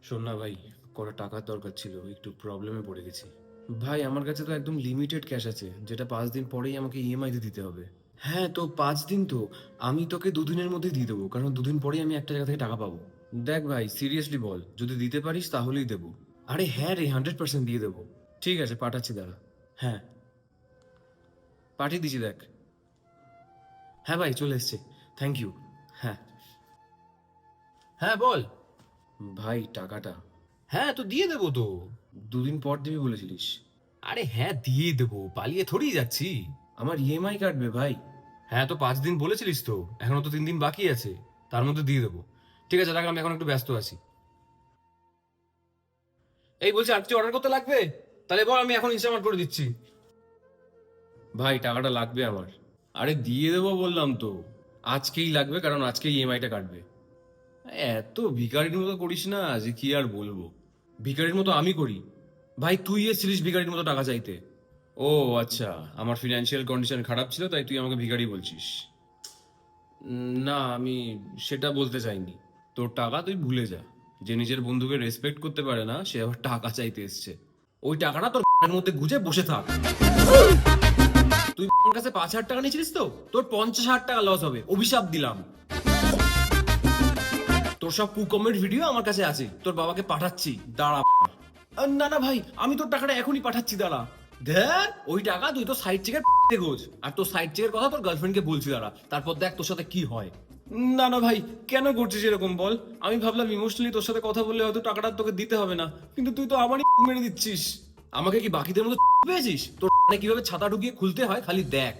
শোন না ভাই, কটা টাকার দরকার ছিল, একটু প্রবলেমে পড়ে গেছি। ভাই আমার কাছে তো একদম লিমিটেড ক্যাশ আছে, যেটা 5 দিন পরেই আমাকে ইএমআই তে দিতে হবে। হ্যাঁ তো 5 দিন তো, আমি তোকে 2 দিনের মধ্যেই দিয়ে দেবো, কারণ 2 দিন পরেই আমি একটা জায়গা থেকে টাকা পাবো। দেখ ভাই সিরিয়াসলি বল, যদি দিতে পারিস তাহলেই দেবো। আরে হ্যাঁ রে, 100% দিয়ে দেবো। ঠিক আছে পাঠাচ্ছি, দাঁড়া। হ্যাঁ, পাঠিয়ে দিচ্ছি দেখ। হ্যাঁ ভাই চলে এসছে, থ্যাংক ইউ। হ্যাঁ। হ্যাঁ বল। ভাই টাকাটা হ্যাঁ তো দিয়ে দেবো তো। 2 দিন পর দিবি বলেছিলিস। আরে হ্যাঁ দিয়ে দেবো, পালিয়ে থোড়ি যাচ্ছি। আমার ইএমআই কাটবে ভাই। হ্যাঁ তো 5 দিন বলেছিলিস তো, এখনো তো 3 দিন বাকি আছে, তার মধ্যে দিয়ে দেবো। ঠিক আছে রাখ, আমি এখন একটু ব্যস্ত আছি। এই বলছি আর কিছু অর্ডার করতে লাগবে? তাহলে বল, আমি এখন ইনস্টামার্ট করে দিচ্ছি। ভাই টাকাটা লাগবে আমার। আরে দিয়ে দেবো বললাম তো, আজকেই লাগবে, কারণ আজকেই ইএমআইটা কাটবে। এত ভিখারির মতো করিস না যে কি আর বলবো। ভিখারির মতো আমি করি? ভাই তুই এসেছিলিস ভিখারির মতো টাকা চাইতে। ও আচ্ছা, আমার ফিনান্সিয়াল কন্ডিশন খারাপ ছিল তাই তুই আমাকে ভিখারি বলছিস। না আমি সেটা বলতে চাইনি। তোর টাকা তুই ভুলে যা। যে নিজের বন্ধুকে রেসপেক্ট করতে পারে না সে আবার টাকা চাইতে এসছে। ওই টাকাটা তোর মধ্যে গুজে বসে থাক। তুই আমার কাছে 5,000 টাকা নিয়েছিলিস তো, তোর 50,000 টাকা লস হবে, অভিশাপ দিলাম। তোর সব কুকমেন্ট ভিডিও আমার কাছে আছে, তোর বাবাকে পাঠাচ্ছি, দাঁড়া। না না ভাই, আমি তোর টাকাটা এখনই পাঠাচ্ছি, দাঁড়া। দেখ ওই টাকা তুই তো সাইড চেকের গোজ, আর তোর সাইড চেকের কথা তোর গার্লফ্রেন্ডকে বলছি, দাঁড়া, তারপর দেখ তোর সাথে কি হয়। না না ভাই, কেন করছিস এরকম বল? আমি ভাবলাম ইমোশনালি তোর সাথে কথা বললে হয়তো টাকাটা তোকে দিতে হবে না, কিন্তু তুই তো আমারই মেরে দিচ্ছিস। আমাকে কি বাকিদের মতো পেয়েছিস? তোর কিভাবে ছাতা ঢুকিয়ে খুলতে হয় খালি দেখ।